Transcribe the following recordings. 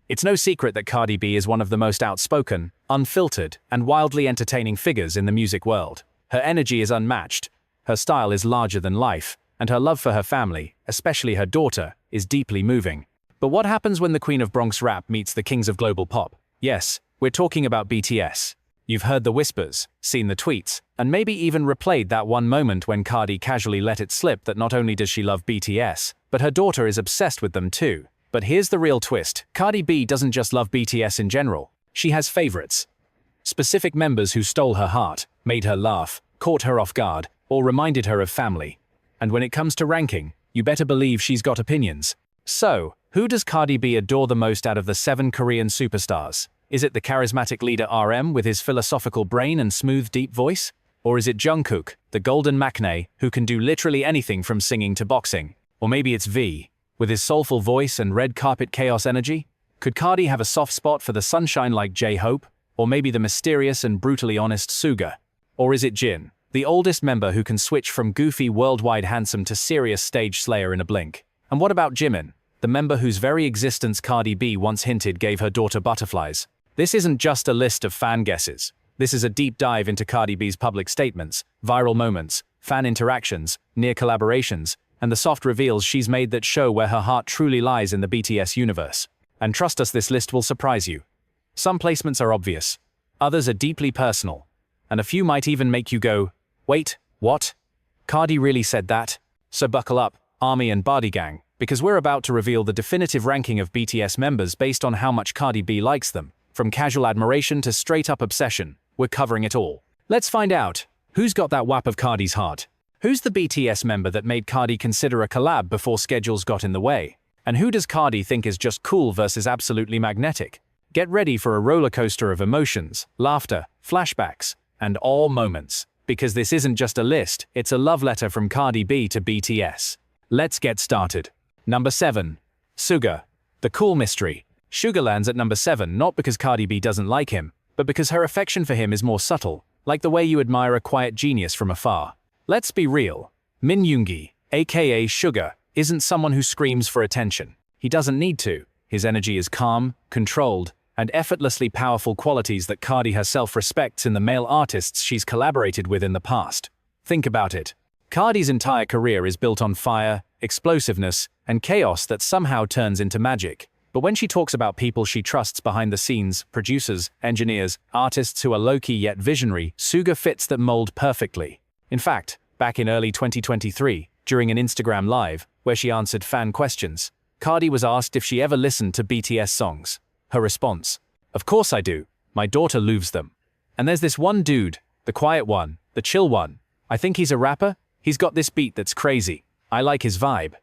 It's no secret that Cardi B is one of the most outspoken, unfiltered, and wildly entertaining figures in the music world. Her energy is unmatched, her style is larger than life, and her love for her family, especially her daughter, is deeply moving. But what happens when the Queen of Bronx rap meets the kings of global pop? Yes, we're talking about BTS. You've heard the whispers, seen the tweets, and maybe even replayed that one moment when Cardi casually let it slip that not only does she love BTS, but her daughter is obsessed with them too. But here's the real twist. Cardi B doesn't just love BTS in general. She has favorites. Specific members who stole her heart, made her laugh, caught her off guard, or reminded her of family. And when it comes to ranking, you better believe she's got opinions. So, who does Cardi B adore the most out of the 7 Korean superstars? Is it the charismatic leader RM with his philosophical brain and smooth deep voice? Or is it Jungkook, the golden maknae, who can do literally anything from singing to boxing? Or maybe it's V, with his soulful voice and red carpet chaos energy? Could Cardi have a soft spot for the sunshine like J-Hope? Or maybe the mysterious and brutally honest Suga? Or is it Jin, the oldest member who can switch from goofy worldwide handsome to serious stage slayer in a blink? And what about Jimin, the member whose very existence Cardi B once hinted gave her daughter butterflies? This isn't just a list of fan guesses. This is a deep dive into Cardi B's public statements, viral moments, fan interactions, near collaborations, and the soft reveals she's made that show where her heart truly lies in the BTS universe. And trust us, this list will surprise you. Some placements are obvious, others are deeply personal, and a few might even make you go, wait, what? Cardi really said that? So buckle up, Army and Bardi Gang, because we're about to reveal the definitive ranking of BTS members based on how much Cardi B likes them. From casual admiration to straight-up obsession, we're covering it all. Let's find out, who's got that whap of Cardi's heart? Who's the BTS member that made Cardi consider a collab before schedules got in the way? And who does Cardi think is just cool versus absolutely magnetic? Get ready for a roller coaster of emotions, laughter, flashbacks, and all moments. Because this isn't just a list, it's a love letter from Cardi B to BTS. Let's get started. Number 7. Suga, the cool mystery. Suga lands at number 7 not because Cardi B doesn't like him, but because her affection for him is more subtle, like the way you admire a quiet genius from afar. Let's be real. Min Yoongi, aka Suga, isn't someone who screams for attention. He doesn't need to. His energy is calm, controlled, and effortlessly powerful, qualities that Cardi herself respects in the male artists she's collaborated with in the past. Think about it. Cardi's entire career is built on fire, explosiveness, and chaos that somehow turns into magic. But when she talks about people she trusts behind the scenes, producers, engineers, artists who are low-key yet visionary, Suga fits that mold perfectly. In fact, back in early 2023, during an Instagram Live, where she answered fan questions, Cardi was asked if she ever listened to BTS songs. Her response: "Of course I do. My daughter loves them. And there's this one dude, the quiet one, the chill one. I think he's a rapper. He's got this beat that's crazy. I like his vibe."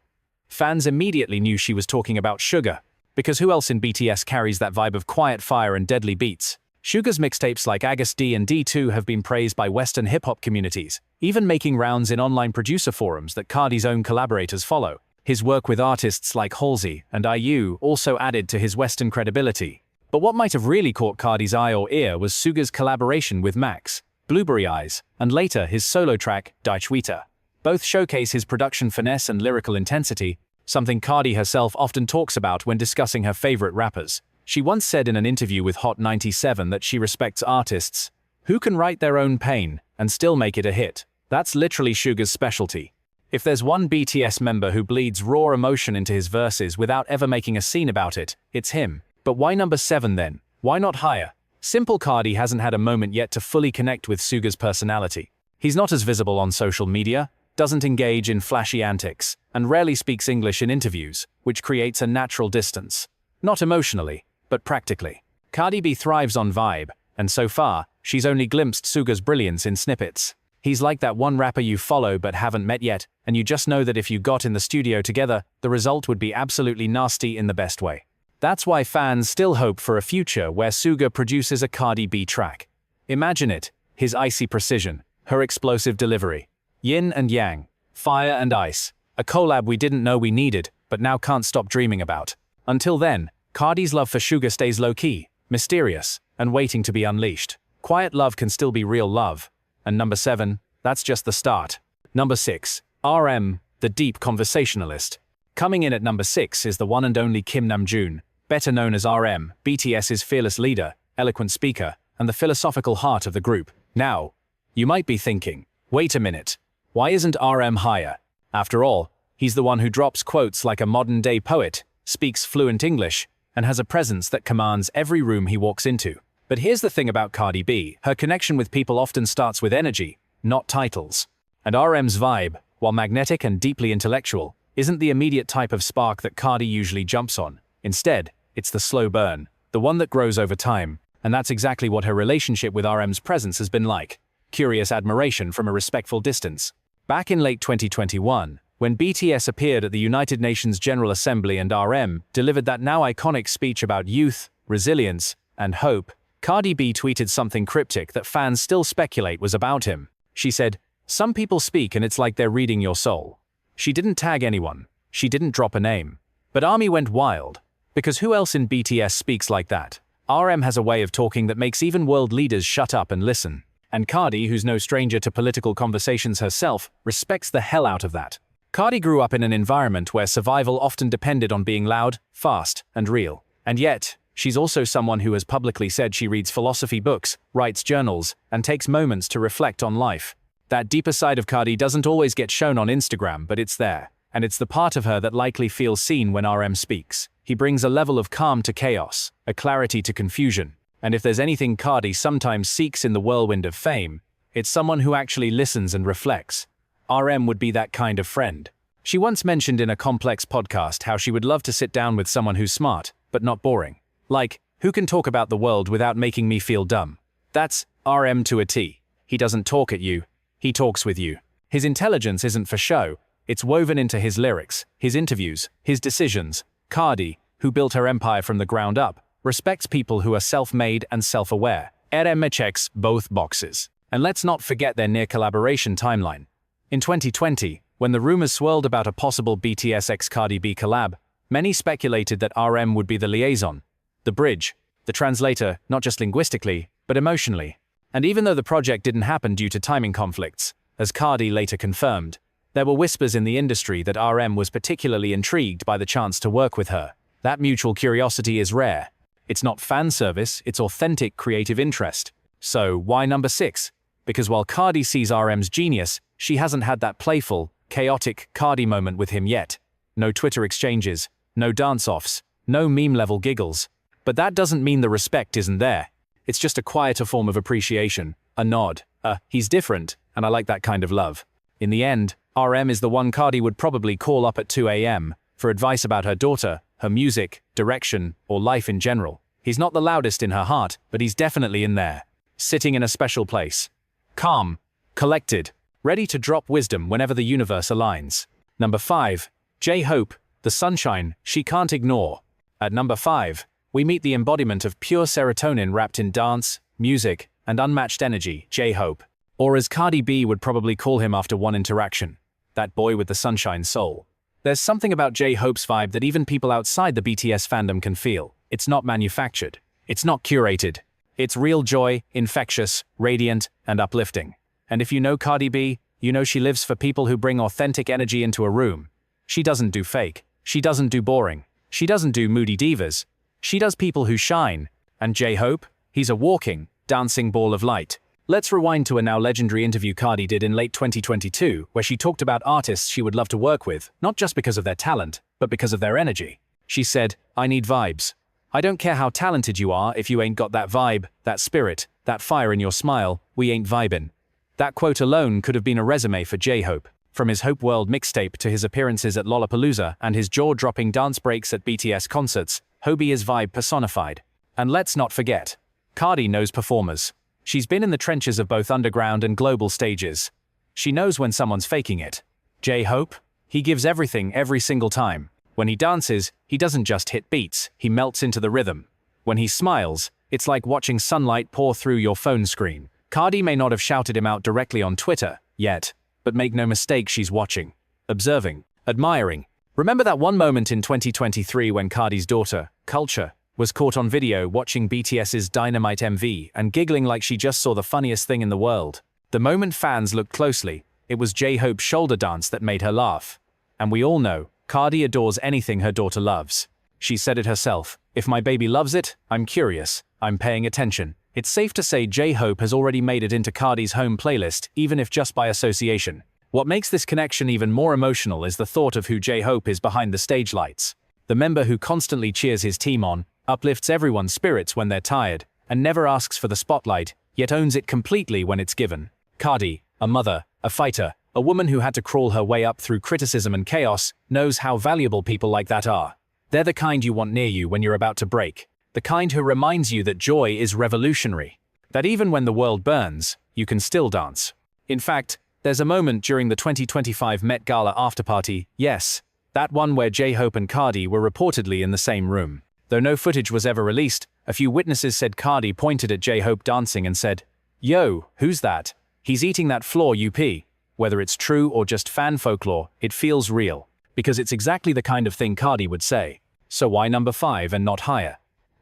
Fans immediately knew she was talking about Suga, because who else in BTS carries that vibe of quiet fire and deadly beats? Suga's mixtapes like August D and D2 have been praised by Western hip-hop communities, even making rounds in online producer forums that Cardi's own collaborators follow. His work with artists like Halsey and IU also added to his Western credibility. But what might have really caught Cardi's eye or ear was Suga's collaboration with Max, Blueberry Eyes, and later his solo track, Deutsch Weiter. Both showcase his production finesse and lyrical intensity, something Cardi herself often talks about when discussing her favorite rappers. She once said in an interview with Hot 97 that she respects artists who can write their own pain and still make it a hit. That's literally Suga's specialty. If there's one BTS member who bleeds raw emotion into his verses without ever making a scene about it, it's him. But why number 7 then? Why not higher? Simple. Cardi hasn't had a moment yet to fully connect with Suga's personality. He's not as visible on social media, doesn't engage in flashy antics, and rarely speaks English in interviews, which creates a natural distance. Not emotionally, but practically. Cardi B thrives on vibe, and so far, she's only glimpsed Suga's brilliance in snippets. He's like that one rapper you follow but haven't met yet, and you just know that if you got in the studio together, the result would be absolutely nasty in the best way. That's why fans still hope for a future where Suga produces a Cardi B track. Imagine it, his icy precision, her explosive delivery. Yin and yang, fire and ice. A collab we didn't know we needed, but now can't stop dreaming about. Until then, Cardi's love for Suga stays low-key, mysterious, and waiting to be unleashed. Quiet love can still be real love. And number 7, that's just the start. Number 6, RM, the deep conversationalist. Coming in at number 6 is the one and only Kim Namjoon, better known as RM, BTS's fearless leader, eloquent speaker, and the philosophical heart of the group. Now, you might be thinking, wait a minute, why isn't RM higher? After all, he's the one who drops quotes like a modern-day poet, speaks fluent English, and has a presence that commands every room he walks into. But here's the thing about Cardi B, her connection with people often starts with energy, not titles. And RM's vibe, while magnetic and deeply intellectual, isn't the immediate type of spark that Cardi usually jumps on. Instead, it's the slow burn, the one that grows over time, and that's exactly what her relationship with RM's presence has been like. Curious admiration from a respectful distance. Back in late 2021, when BTS appeared at the United Nations General Assembly and RM delivered that now iconic speech about youth, resilience, and hope, Cardi B tweeted something cryptic that fans still speculate was about him. She said, "Some people speak and it's like they're reading your soul." She didn't tag anyone. She didn't drop a name. But ARMY went wild. Because who else in BTS speaks like that? RM has a way of talking that makes even world leaders shut up and listen. And Cardi, who's no stranger to political conversations herself, respects the hell out of that. Cardi grew up in an environment where survival often depended on being loud, fast, and real. And yet, she's also someone who has publicly said she reads philosophy books, writes journals, and takes moments to reflect on life. That deeper side of Cardi doesn't always get shown on Instagram, but it's there. And it's the part of her that likely feels seen when RM speaks. He brings a level of calm to chaos, a clarity to confusion. And if there's anything Cardi sometimes seeks in the whirlwind of fame, it's someone who actually listens and reflects. RM would be that kind of friend. She once mentioned in a Complex podcast how she would love to sit down with someone who's smart, but not boring. Like, who can talk about the world without making me feel dumb? That's RM to a T. He doesn't talk at you, he talks with you. His intelligence isn't for show, it's woven into his lyrics, his interviews, his decisions. Cardi, who built her empire from the ground up, respects people who are self-made and self-aware. RM checks both boxes. And let's not forget their near collaboration timeline. In 2020, when the rumors swirled about a possible BTS x Cardi B collab, many speculated that RM would be the liaison, the bridge, the translator, not just linguistically, but emotionally. And even though the project didn't happen due to timing conflicts, as Cardi later confirmed, there were whispers in the industry that RM was particularly intrigued by the chance to work with her. That mutual curiosity is rare. It's not fan service, it's authentic creative interest. So why number 6? Because while Cardi sees RM's genius, she hasn't had that playful, chaotic Cardi moment with him yet. No Twitter exchanges, no dance-offs, no meme-level giggles. But that doesn't mean the respect isn't there. It's just a quieter form of appreciation, a nod, he's different, and I like that kind of love. In the end, RM is the one Cardi would probably call up at 2 a.m. for advice about her daughter, her music, direction, or life in general. He's not the loudest in her heart, but he's definitely in there, sitting in a special place. Calm, collected, ready to drop wisdom whenever the universe aligns. Number 5. J-Hope, the sunshine she can't ignore. At number 5, we meet the embodiment of pure serotonin wrapped in dance, music, and unmatched energy, J-Hope. Or as Cardi B would probably call him after one interaction, that boy with the sunshine soul. There's something about J-Hope's vibe that even people outside the BTS fandom can feel. It's not manufactured. It's not curated. It's real joy, infectious, radiant, and uplifting. And if you know Cardi B, you know she lives for people who bring authentic energy into a room. She doesn't do fake. She doesn't do boring. She doesn't do moody divas. She does people who shine. And J-Hope? He's a walking, dancing ball of light. Let's rewind to a now legendary interview Cardi did in late 2022, where she talked about artists she would love to work with, not just because of their talent, but because of their energy. She said, "I need vibes. I don't care how talented you are, if you ain't got that vibe, that spirit, that fire in your smile, we ain't vibin'." That quote alone could have been a resume for J-Hope. From his Hope World mixtape to his appearances at Lollapalooza and his jaw-dropping dance breaks at BTS concerts, Hobie is vibe personified. And let's not forget, Cardi knows performers. She's been in the trenches of both underground and global stages. She knows when someone's faking it. J-Hope? He gives everything every single time. When he dances, he doesn't just hit beats, he melts into the rhythm. When he smiles, it's like watching sunlight pour through your phone screen. Cardi may not have shouted him out directly on Twitter, yet, but make no mistake she's watching, observing, admiring. Remember that one moment in 2023 when Cardi's daughter, Culture, was caught on video watching BTS's Dynamite MV and giggling like she just saw the funniest thing in the world? The moment fans looked closely, it was J-Hope's shoulder dance that made her laugh. And we all know, Cardi adores anything her daughter loves. She said it herself, If my baby loves it, I'm curious, I'm paying attention. It's safe to say J-Hope has already made it into Cardi's home playlist, even if just by association. What makes this connection even more emotional is the thought of who J-Hope is behind the stage lights. The member who constantly cheers his team on, uplifts everyone's spirits when they're tired, and never asks for the spotlight, yet owns it completely when it's given. Cardi, a mother, a fighter, a woman who had to crawl her way up through criticism and chaos, knows how valuable people like that are. They're the kind you want near you when you're about to break. The kind who reminds you that joy is revolutionary. That even when the world burns, you can still dance. In fact, there's a moment during the 2025 Met Gala afterparty, yes, that one where J-Hope and Cardi were reportedly in the same room. Though no footage was ever released, a few witnesses said Cardi pointed at J-Hope dancing and said, "Yo, who's that? He's eating that floor UP." Whether it's true or just fan folklore, it feels real. Because it's exactly the kind of thing Cardi would say. So why number 5 and not higher?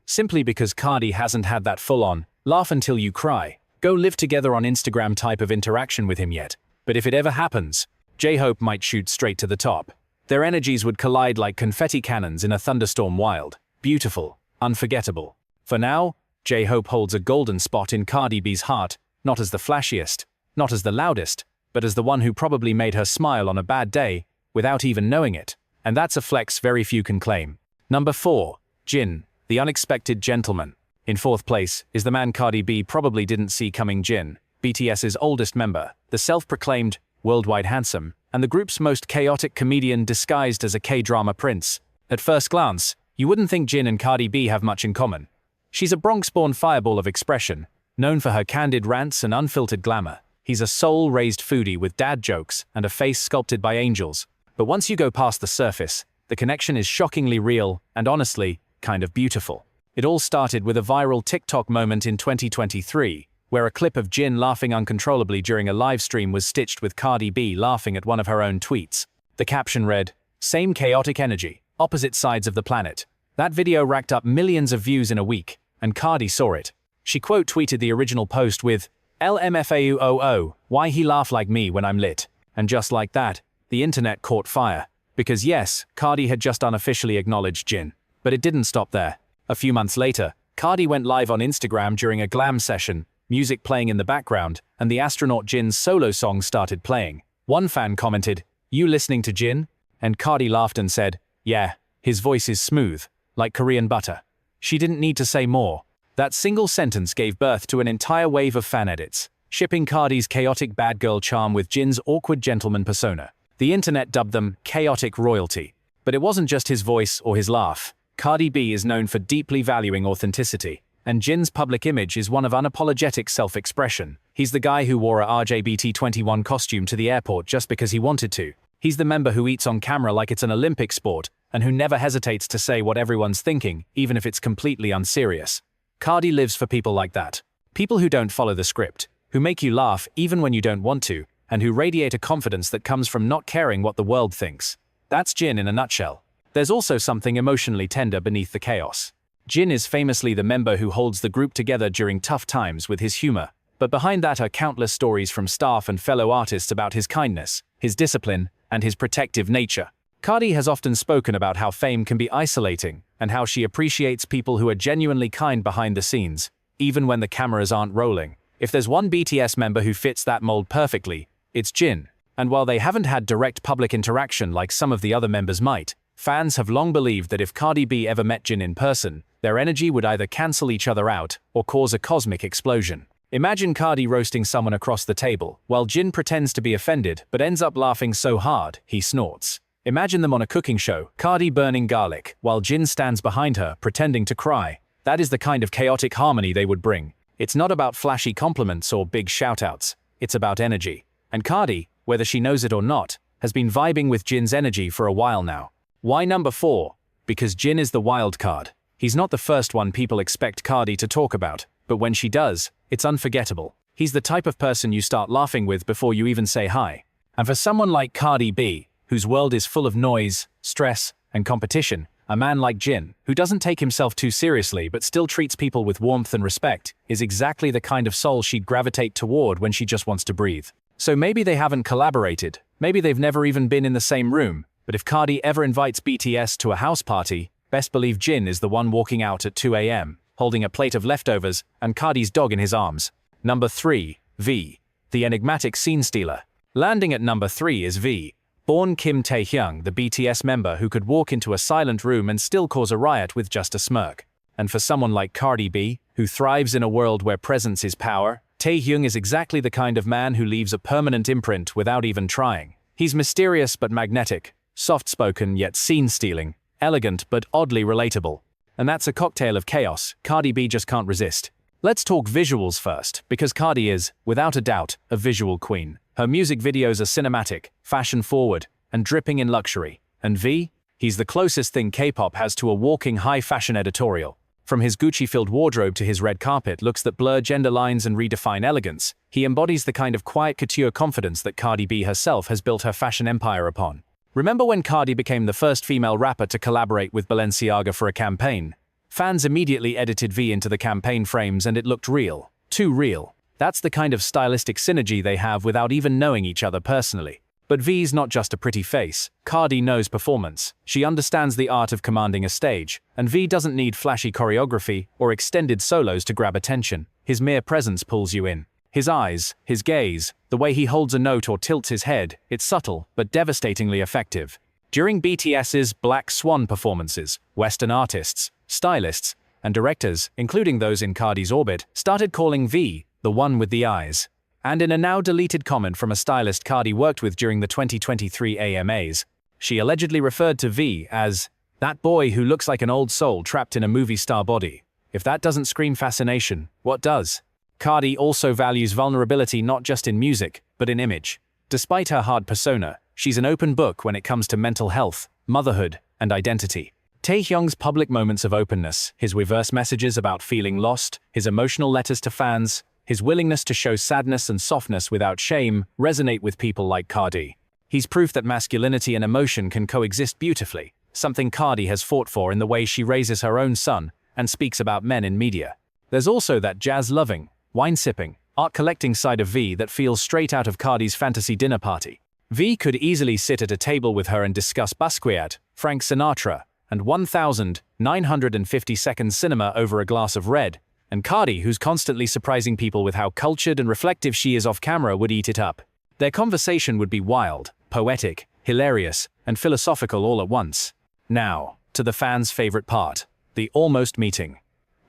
Simply because Cardi hasn't had that full-on, laugh until you cry, go live together on Instagram type of interaction with him yet. But if it ever happens, J-Hope might shoot straight to the top. Their energies would collide like confetti cannons in a thunderstorm. Wild, beautiful, unforgettable. For now, J-Hope holds a golden spot in Cardi B's heart, not as the flashiest, not as the loudest, but as the one who probably made her smile on a bad day, without even knowing it. And that's a flex very few can claim. Number 4. Jin, the unexpected gentleman. In 4th place is the man Cardi B probably didn't see coming. Jin, BTS's oldest member, the self-proclaimed, worldwide handsome, and the group's most chaotic comedian disguised as a K-drama prince. At first glance, you wouldn't think Jin and Cardi B have much in common. She's a Bronx-born fireball of expression, known for her candid rants and unfiltered glamour. He's a soul-raised foodie with dad jokes and a face sculpted by angels. But once you go past the surface, the connection is shockingly real and honestly, kind of beautiful. It all started with a viral TikTok moment in 2023, where a clip of Jin laughing uncontrollably during a live stream was stitched with Cardi B laughing at one of her own tweets. The caption read, "Same chaotic energy, opposite sides of the planet." That video racked up millions of views in a week, and Cardi saw it. She quote tweeted the original post with, "LMFAUOO, why he laugh like me when I'm lit?" And just like that, the internet caught fire. Because yes, Cardi had just unofficially acknowledged Jin. But it didn't stop there. A few months later, Cardi went live on Instagram during a glam session, music playing in the background, and the astronaut Jin's solo song started playing. One fan commented, "You listening to Jin?" And Cardi laughed and said, "Yeah, his voice is smooth, like Korean butter." She didn't need to say more. That single sentence gave birth to an entire wave of fan edits, shipping Cardi's chaotic bad girl charm with Jin's awkward gentleman persona. The internet dubbed them chaotic royalty. But it wasn't just his voice or his laugh. Cardi B is known for deeply valuing authenticity, and Jin's public image is one of unapologetic self-expression. He's the guy who wore a RJBT21 costume to the airport just because he wanted to. He's the member who eats on camera like it's an Olympic sport, and who never hesitates to say what everyone's thinking, even if it's completely unserious. Cardi lives for people like that. People who don't follow the script, who make you laugh even when you don't want to, and who radiate a confidence that comes from not caring what the world thinks. That's Jin in a nutshell. There's also something emotionally tender beneath the chaos. Jin is famously the member who holds the group together during tough times with his humor, but behind that are countless stories from staff and fellow artists about his kindness, his discipline, and his protective nature. Cardi has often spoken about how fame can be isolating, and how she appreciates people who are genuinely kind behind the scenes, even when the cameras aren't rolling. If there's one BTS member who fits that mold perfectly, it's Jin. And while they haven't had direct public interaction like some of the other members might, fans have long believed that if Cardi B ever met Jin in person, their energy would either cancel each other out or cause a cosmic explosion. Imagine Cardi roasting someone across the table, while Jin pretends to be offended but ends up laughing so hard, he snorts. Imagine them on a cooking show, Cardi burning garlic, while Jin stands behind her, pretending to cry. That is the kind of chaotic harmony they would bring. It's not about flashy compliments or big shoutouts. It's about energy. And Cardi, whether she knows it or not, has been vibing with Jin's energy for a while now. Why number 4? Because Jin is the wild card. He's not the first one people expect Cardi to talk about, but when she does, it's unforgettable. He's the type of person you start laughing with before you even say hi. And for someone like Cardi B, whose world is full of noise, stress, and competition, a man like Jin, who doesn't take himself too seriously but still treats people with warmth and respect, is exactly the kind of soul she'd gravitate toward when she just wants to breathe. So maybe they haven't collaborated, maybe they've never even been in the same room, but if Cardi ever invites BTS to a house party, Best believe Jin is the one walking out at 2 a.m., holding a plate of leftovers and Cardi's dog in his arms. Number 3. V. The enigmatic scene stealer. Landing at number 3 is V. Born Kim Taehyung, the BTS member who could walk into a silent room and still cause a riot with just a smirk. And for someone like Cardi B, who thrives in a world where presence is power, Taehyung is exactly the kind of man who leaves a permanent imprint without even trying. He's mysterious but magnetic, soft-spoken yet scene-stealing, elegant but oddly relatable. And that's a cocktail of chaos Cardi B just can't resist. Let's talk visuals first, because Cardi is, without a doubt, a visual queen. Her music videos are cinematic, fashion-forward, and dripping in luxury. And V? He's the closest thing K-pop has to a walking high-fashion editorial. From his Gucci-filled wardrobe to his red carpet looks that blur gender lines and redefine elegance, he embodies the kind of quiet couture confidence that Cardi B herself has built her fashion empire upon. Remember when Cardi became the first female rapper to collaborate with Balenciaga for a campaign? Fans immediately edited V into the campaign frames and it looked real. Too real. That's the kind of stylistic synergy they have without even knowing each other personally. But V's not just a pretty face. Cardi knows performance. She understands the art of commanding a stage, and V doesn't need flashy choreography or extended solos to grab attention. His mere presence pulls you in. His eyes, his gaze, the way he holds a note or tilts his head, it's subtle but devastatingly effective. During BTS's Black Swan performances, Western artists, stylists, and directors, including those in Cardi's orbit, started calling V the one with the eyes. And in a now-deleted comment from a stylist Cardi worked with during the 2023 AMAs, she allegedly referred to V as that boy who looks like an old soul trapped in a movie star body. If that doesn't scream fascination, what does? Cardi also values vulnerability not just in music, but in image. Despite her hard persona, she's an open book when it comes to mental health, motherhood, and identity. Taehyung's public moments of openness, his reverse messages about feeling lost, his emotional letters to fans, his willingness to show sadness and softness without shame resonate with people like Cardi. He's proof that masculinity and emotion can coexist beautifully, something Cardi has fought for in the way she raises her own son and speaks about men in media. There's also that jazz-loving, wine-sipping, art-collecting side of V that feels straight out of Cardi's fantasy dinner party. V could easily sit at a table with her and discuss Basquiat, Frank Sinatra, and 1,950-second cinema over a glass of red, and Cardi, who's constantly surprising people with how cultured and reflective she is off-camera, would eat it up. Their conversation would be wild, poetic, hilarious, and philosophical all at once. Now, to the fans' favorite part, the almost meeting.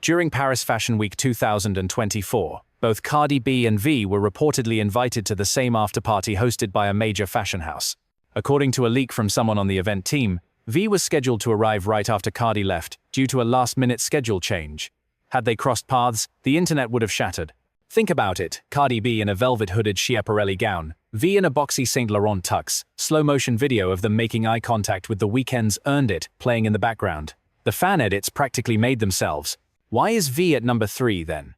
During Paris Fashion Week 2024, both Cardi B and V were reportedly invited to the same after-party hosted by a major fashion house. According to a leak from someone on the event team, V was scheduled to arrive right after Cardi left, due to a last-minute schedule change. Had they crossed paths, the internet would have shattered. Think about it, Cardi B in a velvet hooded Schiaparelli gown, V in a boxy Saint Laurent tux, slow-motion video of them making eye contact with The Weeknd's Earned It playing in the background. The fan edits practically made themselves. Why is V at number 3 then?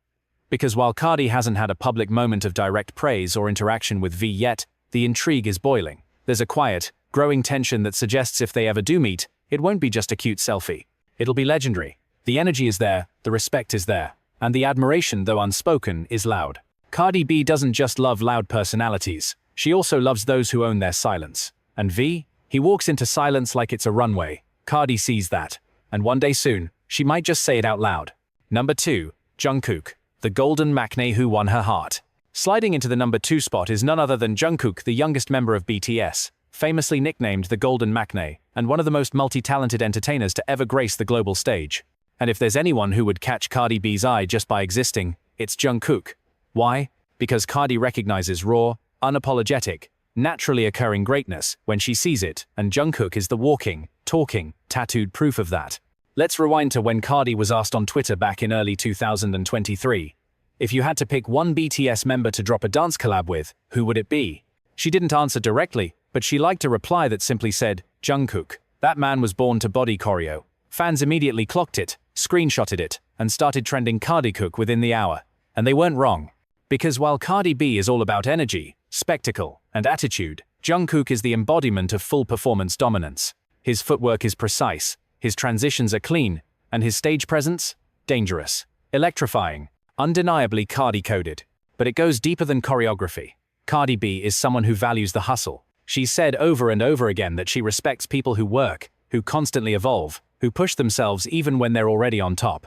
Because while Cardi hasn't had a public moment of direct praise or interaction with V yet, the intrigue is boiling. There's a quiet, growing tension that suggests if they ever do meet, it won't be just a cute selfie. It'll be legendary. The energy is there, the respect is there, and the admiration, though unspoken, is loud. Cardi B doesn't just love loud personalities, she also loves those who own their silence. And V? He walks into silence like it's a runway. Cardi sees that. And one day soon, she might just say it out loud. Number 2. Jungkook, the golden maknae who won her heart. Sliding into the number 2 spot is none other than Jungkook, the youngest member of BTS, famously nicknamed the Golden Maknae, and one of the most multi-talented entertainers to ever grace the global stage. And if there's anyone who would catch Cardi B's eye just by existing, it's Jungkook. Why? Because Cardi recognizes raw, unapologetic, naturally occurring greatness when she sees it, and Jungkook is the walking, talking, tattooed proof of that. Let's rewind to when Cardi was asked on Twitter back in early 2023. If you had to pick one BTS member to drop a dance collab with, who would it be? She didn't answer directly, but she liked a reply that simply said, Jungkook. That man was born to body choreo. Fans immediately clocked it, screenshotted it, and started trending Cardi-Cook within the hour. And they weren't wrong. Because while Cardi B is all about energy, spectacle, and attitude, Jungkook is the embodiment of full performance dominance. His footwork is precise, his transitions are clean, and his stage presence? Dangerous. Electrifying. Undeniably Cardi-coded. But it goes deeper than choreography. Cardi B is someone who values the hustle. She's said over and over again that she respects people who work, who constantly evolve, who push themselves even when they're already on top.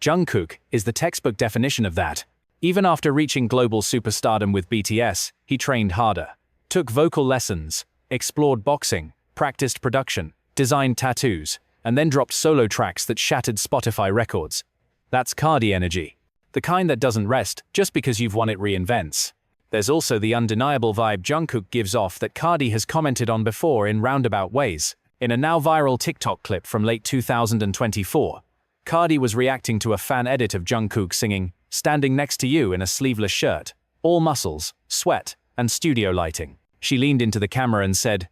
Jungkook is the textbook definition of that. Even after reaching global superstardom with BTS, he trained harder, took vocal lessons, explored boxing, practiced production, designed tattoos, and then dropped solo tracks that shattered Spotify records. That's Cardi energy. The kind that doesn't rest just because you've won, it reinvents. There's also the undeniable vibe Jungkook gives off that Cardi has commented on before in roundabout ways. In a now viral TikTok clip from late 2024, Cardi was reacting to a fan edit of Jungkook singing, "Standing Next to You" in a sleeveless shirt, all muscles, sweat, and studio lighting. She leaned into the camera and said,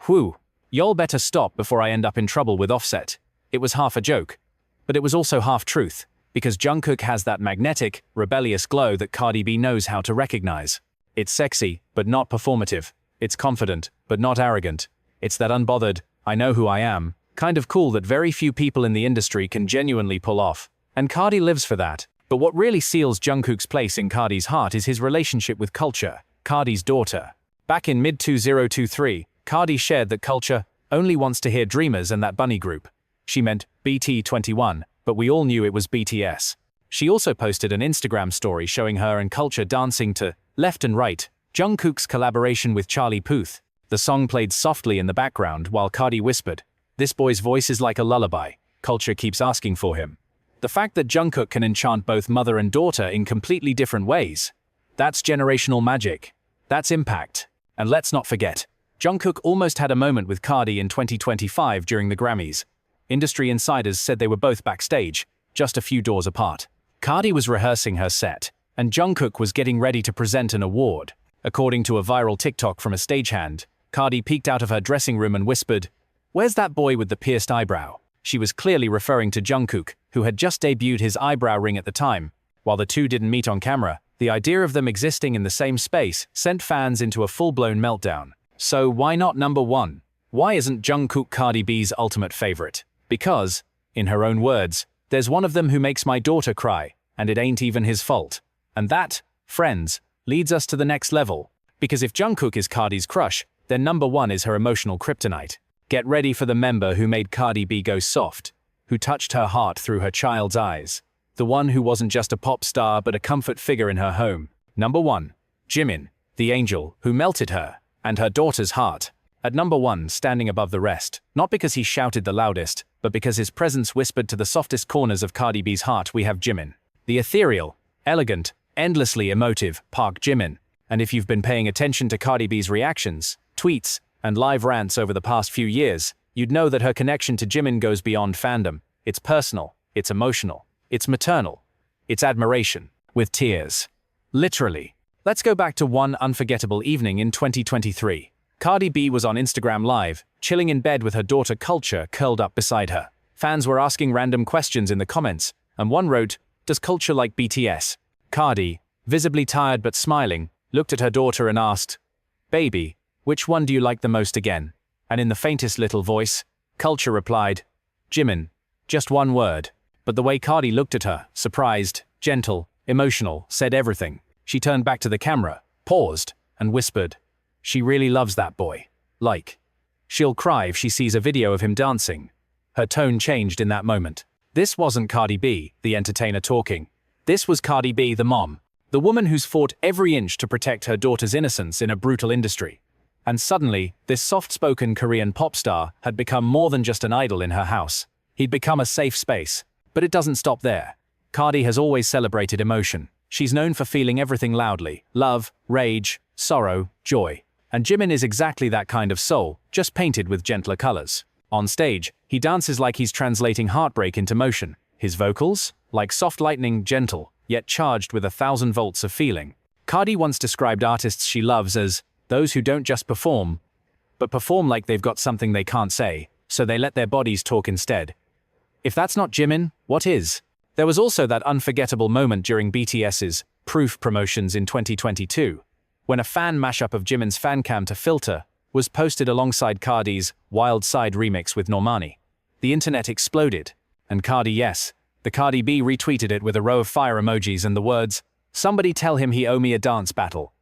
"Whew, y'all better stop before I end up in trouble with Offset." It was half a joke, but it was also half truth, because Jungkook has that magnetic, rebellious glow that Cardi B knows how to recognize. It's sexy, but not performative. It's confident, but not arrogant. It's that unbothered, "I know who I am" kind of cool that very few people in the industry can genuinely pull off. And Cardi lives for that. But what really seals Jungkook's place in Cardi's heart is his relationship with Culture, Cardi's daughter. Back in mid-2023, Cardi shared that Culture only wants to hear Dreamers and that bunny group. She meant BT21, but we all knew it was BTS. She also posted an Instagram story showing her and Culture dancing to Left and Right, Jungkook's collaboration with Charlie Puth. The song played softly in the background while Cardi whispered, "This boy's voice is like a lullaby. Culture keeps asking for him." The fact that Jungkook can enchant both mother and daughter in completely different ways, that's generational magic. That's impact. And let's not forget, Jungkook almost had a moment with Cardi in 2025 during the Grammys. Industry insiders said they were both backstage, just a few doors apart. Cardi was rehearsing her set, and Jungkook was getting ready to present an award. According to a viral TikTok from a stagehand, Cardi peeked out of her dressing room and whispered, "Where's that boy with the pierced eyebrow?" She was clearly referring to Jungkook, who had just debuted his eyebrow ring at the time. While the two didn't meet on camera, the idea of them existing in the same space sent fans into a full-blown meltdown. So why not number one? Why isn't Jungkook Cardi B's ultimate favorite? Because, in her own words, "There's one of them who makes my daughter cry, and it ain't even his fault." And that, friends, leads us to the next level. Because if Jungkook is Cardi's crush, then number one is her emotional kryptonite. Get ready for the member who made Cardi B go soft, who touched her heart through her child's eyes. The one who wasn't just a pop star but a comfort figure in her home. Number one, Jimin, the angel who melted her and her daughter's heart. At number one, standing above the rest, not because he shouted the loudest, but because his presence whispered to the softest corners of Cardi B's heart, we have Jimin. The ethereal, elegant, endlessly emotive Park Jimin. And if you've been paying attention to Cardi B's reactions, tweets, and live rants over the past few years, you'd know that her connection to Jimin goes beyond fandom. It's personal, it's emotional, it's maternal, it's admiration, with tears. Literally. Let's go back to one unforgettable evening in 2023. Cardi B was on Instagram Live, chilling in bed with her daughter Culture curled up beside her. Fans were asking random questions in the comments, and one wrote, "Does Culture like BTS?" Cardi, visibly tired but smiling, looked at her daughter and asked, "Baby, which one do you like the most again?" And in the faintest little voice, Culture replied, "Jimin." Just one word. But the way Cardi looked at her, surprised, gentle, emotional, said everything. She turned back to the camera, paused, and whispered, "She really loves that boy. Like, she'll cry if she sees a video of him dancing." Her tone changed in that moment. This wasn't Cardi B, the entertainer, talking. This was Cardi B, the mom. The woman who's fought every inch to protect her daughter's innocence in a brutal industry. And suddenly, this soft-spoken Korean pop star had become more than just an idol in her house. He'd become a safe space. But it doesn't stop there. Cardi has always celebrated emotion. She's known for feeling everything loudly: love, rage, sorrow, joy. And Jimin is exactly that kind of soul, just painted with gentler colors. On stage, he dances like he's translating heartbreak into motion. His vocals? Like soft lightning, gentle, yet charged with 1,000 volts of feeling. Cardi once described artists she loves as those who don't just perform, but perform like they've got something they can't say, so they let their bodies talk instead. If that's not Jimin, what is? There was also that unforgettable moment during BTS's Proof promotions in 2022, when a fan mashup of Jimin's Fancam to Filter was posted alongside Cardi's Wild Side remix with Normani. The internet exploded, and Cardi, yes, the Cardi B retweeted it with a row of fire emojis and the words, "Somebody tell him he owe me a dance battle."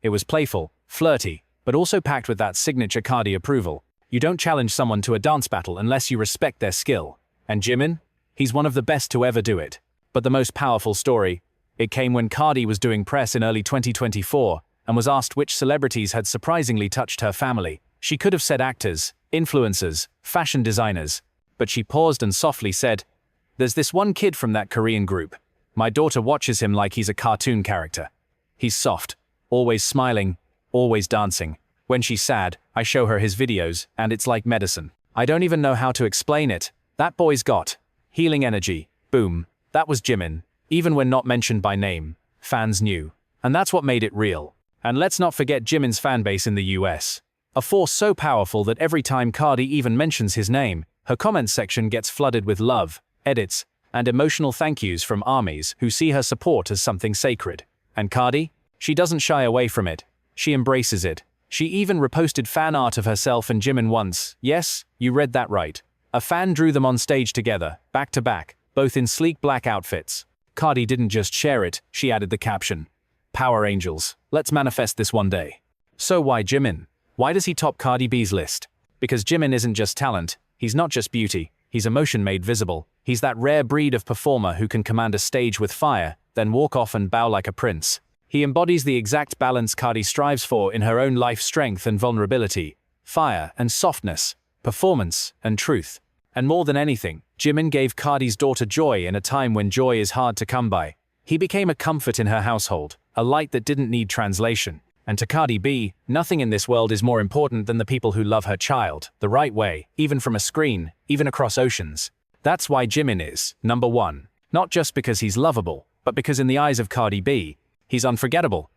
It was playful, flirty, but also packed with that signature Cardi approval. You don't challenge someone to a dance battle unless you respect their skill. And Jimin? He's one of the best to ever do it. But the most powerful story, it came when Cardi was doing press in early 2024 and was asked which celebrities had surprisingly touched her family. She could have said actors, influencers, fashion designers, but she paused and softly said, "There's this one kid from that Korean group. My daughter watches him like he's a cartoon character. He's soft, always smiling, always dancing. When she's sad, I show her his videos, and it's like medicine. I don't even know how to explain it. That boy's got healing energy." Boom. That was Jimin. Even when not mentioned by name, fans knew. And that's what made it real. And let's not forget Jimin's fanbase in the US. A force so powerful that every time Cardi even mentions his name, her comments section gets flooded with love, edits, and emotional thank yous from armies who see her support as something sacred. And Cardi? She doesn't shy away from it. She embraces it. She even reposted fan art of herself and Jimin once. Yes, you read that right. A fan drew them on stage together, back to back, both in sleek black outfits. Cardi didn't just share it, she added the caption, "Power Angels, let's manifest this one day." So why Jimin? Why does he top Cardi B's list? Because Jimin isn't just talent, he's not just beauty, he's emotion made visible. He's that rare breed of performer who can command a stage with fire, then walk off and bow like a prince. He embodies the exact balance Cardi strives for in her own life: strength and vulnerability, fire and softness, performance and truth. And more than anything, Jimin gave Cardi's daughter joy in a time when joy is hard to come by. He became a comfort in her household, a light that didn't need translation. And to Cardi B, nothing in this world is more important than the people who love her child, the right way, even from a screen, even across oceans. That's why Jimin is number one. Not just because he's lovable, but because in the eyes of Cardi B, he's unforgettable.